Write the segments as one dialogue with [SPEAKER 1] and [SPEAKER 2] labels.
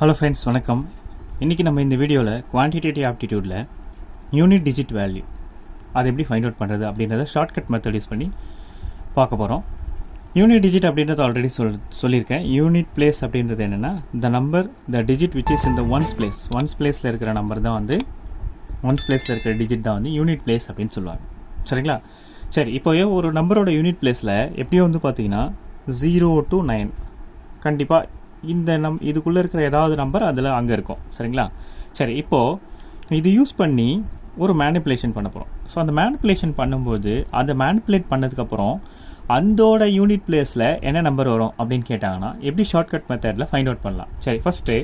[SPEAKER 1] Hello friends, வணக்கம். இன்றைக்கி நம்ம இந்த வீடியோவில் குவான்டிடேட்டிவ் ஆப்டிடியூடில் யூனிட் டிஜிட் வேல்யூ அதை எப்படி ஃபைண்ட் அவுட் பண்ணுறது அப்படின்றத ஷார்ட்கட் மெத்தட் யூஸ் பண்ணி பார்க்க போகிறோம். யூனிட் டிஜிட் அப்படின்றது ஆல்ரெடி சொல்லியிருக்கேன். யூனிட் பிளேஸ் அப்படின்றது என்னென்னா the number the digit which is இந்த ஒன்ஸ் பிளேஸில் இருக்கிற நம்பர் தான் வந்து ஒன்ஸ் பிளேஸில் இருக்கிற டிஜிட் தான் வந்து யூனிட் பிளேஸ் அப்படின்னு சொல்லுவாங்க. சரிங்களா? சரி, இப்போ ஒரு நம்பரோட யூனிட் பிளேஸில் எப்படியோ வந்து பார்த்தீங்கன்னா 0 to 9 கண்டிப்பாக இந்த இதுக்குள்ளே இருக்கிற ஏதாவது நம்பர் அதில் அங்கே இருக்கும். சரிங்களா? சரி, இப்போது இது யூஸ் பண்ணி ஒரு மேனிப்புலேஷன் பண்ண போகிறோம். ஸோ அந்த மேனிப்புலேஷன் பண்ணும்போது அதை மேனிப்புலேட் பண்ணதுக்கப்புறம் அந்தோட யூனிட் பிளேஸில் என்ன நம்பர் வரும் அப்படின்னு கேட்டாங்கன்னா எப்படி ஷார்ட்கட் மெத்தடில் ஃபைண்ட் அவுட் பண்ணலாம். சரி, ஃபஸ்ட்டு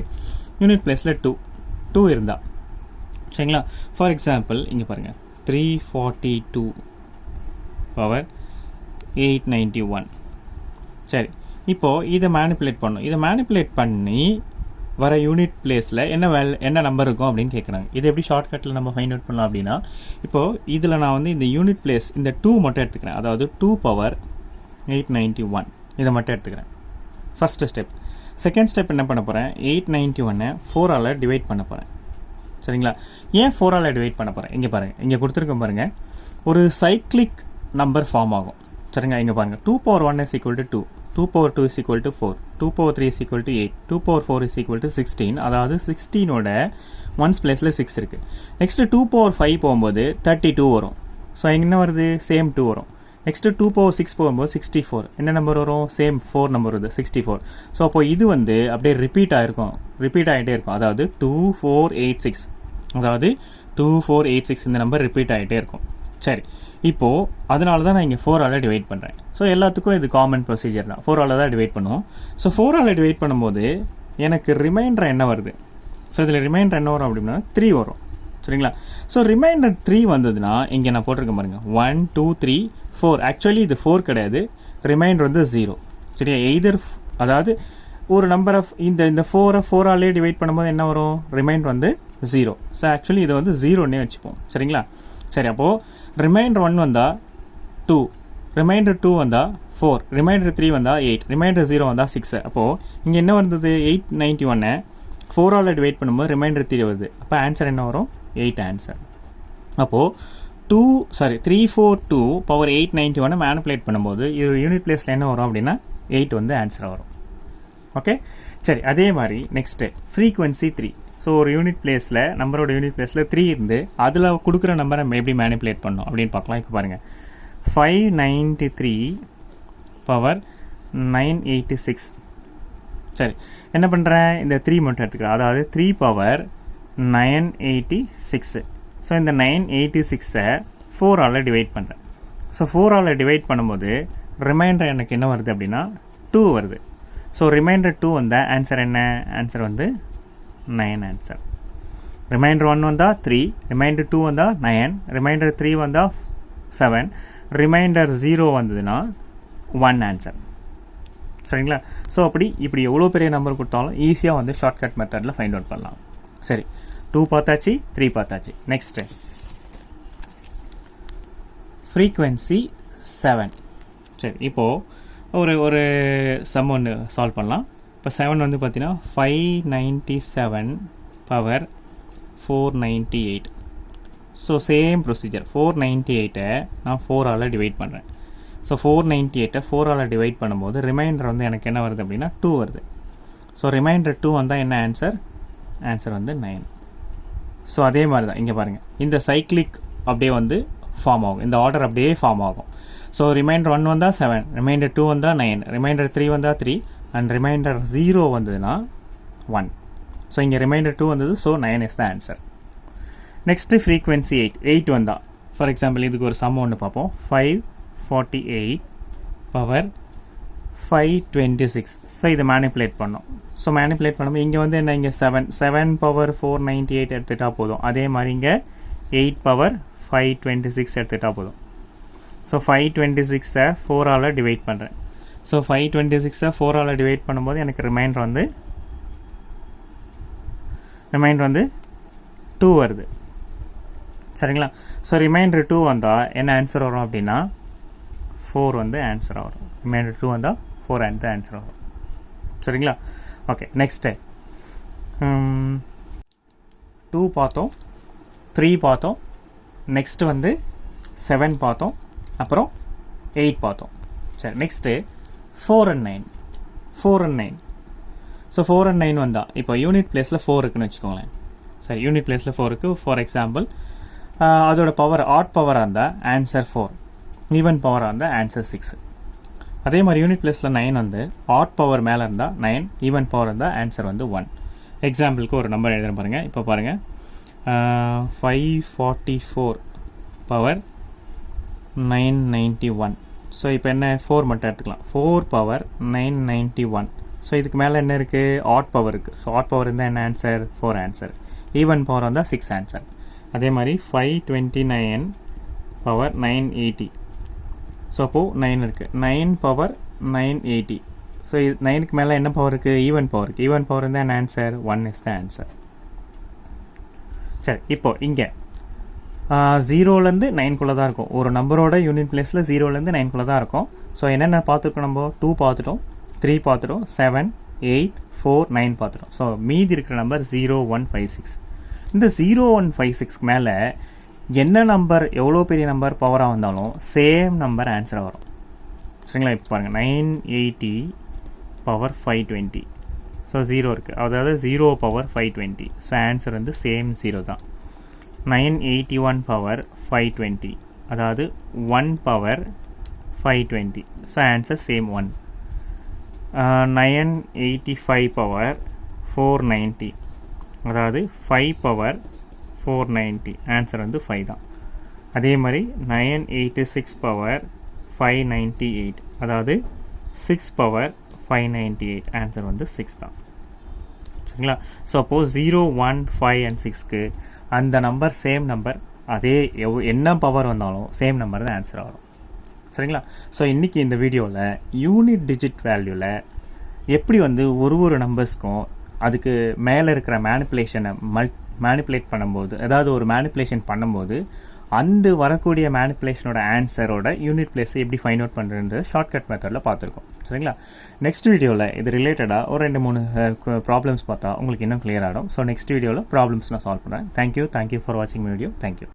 [SPEAKER 1] யூனிட் பிளேஸில் 2 இருந்தால் சரிங்களா. ஃபார் எக்ஸாம்பிள் இங்கே பாருங்கள், 342 பவர் 891. சரி, இப்போது இதை மேனிப்புலேட் பண்ணணும். இதை மேனிப்புலேட் பண்ணி வர யூனிட் பிளேஸில் என்ன நம்பர் இருக்கும் அப்படின்னு கேட்குறாங்க. இது எப்படி ஷார்ட்கட்டில் நம்ம ஃபைண்ட் அவுட் பண்ணலாம் அப்படின்னா, இப்போது இதில் நான் வந்து இந்த யூனிட் பிளேஸ் இந்த 2 மட்டும் எடுத்துக்கிறேன். அதாவது 2 பவர் 891 இதை மட்டும் எடுத்துக்கிறேன். First step. செகண்ட் ஸ்டெப் என்ன பண்ண போகிறேன், 891 4ஆல் டிவைட் பண்ண போகிறேன். சரிங்களா? ஏன் 4ஆல் டிவைட் பண்ண போகிறேன், இங்கே பாருங்கள், இங்கே கொடுத்துருக்கோம் பாருங்கள், ஒரு சைக்ளிக் நம்பர் ஃபார்ம் ஆகும். சரிங்களா? இங்கே பாருங்கள், 2 power 1 is equal to 2, 2 power 2 is equal to 4, 2 power 3 is equal to 8, 2 power 4 is equal to 16. அதாவது 16ஓட ஒன்ஸ் பிளேஸில் 6 இருக்குது. நெக்ஸ்ட்டு 2 power 5 போகும்போது 32 வரும். ஸோ என்ன வருது, சேம் 2 வரும். நெக்ஸ்ட்டு 2 power 6 போகும்போது 64. என்ன நம்பர் வரும், சேம் 4 நம்பர் வருது, 64. ஸோ அப்போ இது வந்து அப்படியே ரிப்பீட் ஆகிட்டே இருக்கும். அதாவது 2486, அதாவது 2486 இந்த நம்பர் ரிப்பீட் ஆகிட்டே இருக்கும். சரி, இப்போது அதனால தான் நான் இங்கே 4ஆல் டிவைட் பண்ணுறேன். ஸோ எல்லாத்துக்கும் இது காமன் ப்ரொசீஜர் தான், 4ஆல் தான் டிவைட் பண்ணுவோம். ஸோ 4ஆல் டிவைட் பண்ணும்போது எனக்கு ரிமைண்டர் என்ன வருது, ஸோ இதில் ரிமைண்டர் என்ன வரும் அப்படின்னா 3 வரும். சரிங்களா? ஸோ ரிமைண்டர் 3 வந்ததுன்னா இங்கே நான் போட்டிருக்கேன் பாருங்கள், 1 2 3 4. ஆக்சுவலி இது 4 கிடையாது, ரிமைண்டர் வந்து 0. சரியா? எய்தர் அதாவது ஒரு நம்பர் ஆஃப் இந்த 4ஆலே டிவைட் பண்ணும்போது என்ன வரும், ரிமைண்டர் வந்து 0. ஸோ ஆக்சுவலி இதை வந்து 0ன்னே வச்சுப்போம். சரிங்களா? சரி, அப்போது ரிமைண்டர் 1 வந்தால் 2, ரிமைண்டர் 2 வந்தால் 4, ரிமைண்டர் 3 வந்தால் 8, ரிமைண்டர் 0 வந்தால் 6. அப்போது இங்கே என்ன வந்தது, 891 4ஆல் டிவைட் பண்ணும்போது ரிமைண்டர் 3 வருது. அப்போ ஆன்சர் என்ன வரும், 8 ஆன்சர். அப்போது 342 பவர் 891 மேனிப்புலேட் பண்ணும்போது இது யூனிட் பிளேஸில் என்ன வரும் அப்படின்னா 8 வந்து ஆன்சர் வரும். ஓகே, சரி, அதே மாதிரி நெக்ஸ்ட்டு ஃப்ரீக்வன்சி 3. ஸோ ஒரு யூனிட் பிளேஸில் நம்பரோட யூனிட் பிளேஸில் 3 இருந்து அதில் கொடுக்குற நம்பரை நம்ம எப்படி மேனிப்புலேட் பண்ணோம் அப்படின்னு பார்க்கலாம். இப்போ பாருங்கள், 593 பவர் 986. சரி, என்ன பண்ணுறேன், இந்த 3 மட்டும் எடுத்துக்கிறேன். அதாவது 3 பவர் 986. ஸோ இந்த 986ஐ 4ஆல் டிவைட் பண்ணுறேன். ஸோ 4ஆல் டிவைட் பண்ணும்போது ரிமைண்டர் எனக்கு என்ன வருது அப்படின்னா 2 வருது. ஸோ ரிமைண்டர் 2 வந்தால் ஆன்சர் என்ன, ஆன்சர் வந்து 9 ஆன்சர். ரிமைண்டர் 1 வந்தால் 3, ரிமைண்டர் 2 வந்தால் 9, ரிமைண்டர் 3 வந்தால் 7, ரிமைண்டர் 0 வந்ததுன்னா 1 ஆன்சர். சரிங்களா? ஸோ இப்படி எவ்வளோ பெரிய நம்பர் கொடுத்தாலும் ஈஸியாக வந்து ஷார்ட்கட் மெத்தடில் ஃபைண்ட் அவுட் பண்ணலாம். சரி, 2 பார்த்தாச்சு, 3 பார்த்தாச்சு. Next frequency 7. சரி, இப்போது ஒரு சம் ஒன்று சால்வ் பண்ணலாம். இப்போ 7 வந்து பார்த்தீங்கன்னா 597 பவர் 498. ஸோ சேம் ப்ரொசீஜர், 498ஐ நான் 4ஆல் டிவைட் பண்ணுறேன். ஸோ 498ஐ 4ஆல் டிவைட் பண்ணும்போது ரிமைண்டர் வந்து எனக்கு என்ன வருது அப்படின்னா 2 வருது. ஸோ ரிமைண்டர் 2 வந்தால் என்ன ஆன்சர், ஆன்சர் வந்து 9. ஸோ அதே மாதிரி தான் இங்கே பாருங்கள், இந்த சைக்ளிக் அப்படியே வந்து ஃபார்ம் ஆகும், இந்த ஆர்டர் அப்படியே ஃபார்ம் ஆகும். ஸோ ரிமைண்டர் 1 வந்தால் 7, ரிமைண்டர் 2 வந்தால் 9, ரிமைண்டர் 3 வந்தால் 3, அண்ட் ரிமைண்டர் 0 வந்ததுன்னா 1. ஸோ இங்கே ரிமைண்டர் 2 வந்தது, so 9 is the answer. Next frequency 8 வந்தால், ஃபார் எக்ஸாம்பிள் இதுக்கு ஒரு சம் ஒன்று பார்ப்போம். 548 பவர் 526. ஸோ இதை மேனிப்புலேட் பண்ணோம். ஸோ மேனிப்புலேட் பண்ணும்போது இங்கே வந்து என்ன, இங்கே 7 பவர் 498 எடுத்துகிட்டா போதும். அதே மாதிரி இங்கே 8 பவர் 526 எடுத்துகிட்டா போதும். ஸோ 526ஐ 4ஆல் டிவைட் பண்ணுறேன். ஸோ 526ஐ 4ஆல் டிவைட் பண்ணும்போது எனக்கு ரிமைண்டர் வந்து 2 வருது. சரிங்களா? ஸோ ரிமைண்டர் 2 வந்தால் என்ன ஆன்சர் வரும் அப்படின்னா 4 வந்து ஆன்சராக வரும். ரிமைண்டர் 2 வந்தால் 4 ஆன்சர் வரும். சரிங்களா? ஓகே, நெக்ஸ்ட்டு 2 பார்த்தோம், 3 பார்த்தோம், நெக்ஸ்ட்டு வந்து 7 பார்த்தோம், அப்புறம் 8 பார்த்தோம். சரி, next 4 and 9. 4 and 9. So 4 and 9 வந்தால் இப்போ யூனிட் பிளேஸில் 4 இருக்குன்னு வச்சுக்கோங்களேன். சரி, யூனிட் பிளேஸில் 4 இருக்குது. ஃபார் எக்ஸாம்பிள் அதோட பவர் ஆட் பவராக இருந்தால் ஆன்சர் 4, ஈவன் பவராக இருந்தால் ஆன்சர் 6. அதே மாதிரி யூனிட் பிளேஸில் 9 வந்து ஆட் பவர் மேலே இருந்தால் 9, ஈவன் பவர் இருந்தால் ஆன்சர் வந்து 1. எக்ஸாம்பிளுக்கு ஒரு நம்பர் எழுதுகிறேன் பாருங்கள். இப்போ பாருங்கள், 544 பவர் 991. ஸோ இப்போ என்ன, 4 மட்டும் எடுத்துக்கலாம். 4 பவர் 991. ஸோ இதுக்கு மேலே என்ன இருக்குது, ஆட் பவர் இருக்குது. ஸோ ஆட் பவர் இருந்தால் என்ன ஆன்சர், 4 ஆன்சர். ஈவன் பவர் வந்தால் 6 ஆன்சர். அதே மாதிரி 529 பவர் 980. ஸோ அப்போது 9 இருக்குது. 9 பவர் 980. ஸோ இது 9க்கு மேலே என்ன பவர் இருக்குது, ஈவன் பவர் இருக்குது. ஈவன் பவர் இருந்தால் என்ன ஆன்சர், 1 இஸ் த ஆன்சர். சரி, இப்போது இங்கே 0லேருந்து 9குள்ளே தான் இருக்கும். ஒரு நம்பரோட யூனிட் பிளேஸில் 0லேருந்து 9குள்ளே தான் இருக்கும். ஸோ என்னென்ன பார்த்துருக்கோம், நம்ம 2 பார்த்துட்டோம், 3 பார்த்துட்டோம், 7, 8, 4, 9 பார்த்துட்டோம். ஸோ மீதி இருக்கிற நம்பர் 0, 1, 5, 6. இந்த 0, 1, 5, 6 மேலே என்ன நம்பர் எவ்வளோ பெரிய நம்பர் பவராக வந்தாலும் சேம் நம்பர் ஆன்சராக வரும். சரிங்களா? இப்போ பாருங்கள், 980 பவர் 520. ஸோ 0 இருக்குது, அதாவது 0 பவர் 520. ஸோ ஆன்சர் வந்து சேம் 0 தான். 981 பவர் 520, அதாவது 1 power 520. So answer same 1. 985 power 490, அதாவது 5 பவர் 490. ஆன்சர் வந்து 5 தான். அதே மாதிரி 986 பவர் 598, அதாவது 6 பவர் 598. ஆன்சர் வந்து 6 தான். சரிங்களா? ஸோ அப்போது 0, 1, 5 and 6க்கு அந்த நம்பர் சேம் நம்பர், அதே என்ன பவர் வந்தாலும் சேம் நம்பர் தான் ஆன்சர் வரும். சரிங்களா? ஸோ இன்றைக்கி இந்த வீடியோவில் யூனிட் டிஜிட் வேல்யூவில் எப்படி வந்து ஒரு நம்பர்ஸ்க்கும் அதுக்கு மேலே இருக்கிற மேனிப்புலேஷனை மேனிப்புலேட் பண்ணும்போது, அதாவது ஒரு மேனிப்புலேஷன் பண்ணும்போது அந்த வரக்கூடிய மேனிப்புலேஷனோட ஆன்சரோட யூனிட் பிளேஸை எப்படி ஃபைண்ட் அவுட் பண்ணுறது ஷார்ட்கட் மெத்தடில் பார்த்துருக்கோம். சரிங்களா? நெக்ஸ்ட் வீடியோவில் இது ரிலேட்டடாக ஒரு 2-3 ப்ராப்ளம்ஸ் பார்த்தா உங்களுக்கு இன்னும் கிளியர் ஆகிடும். ஸோ நெக்ஸ்ட் வீடியோவில் ப்ராப்ளம்ஸ் நான் சால்வ் பண்ணுறேன். தேங்க்யூ ஃபார் வாட்சிங் வீடியோ. தேங்க்யூ.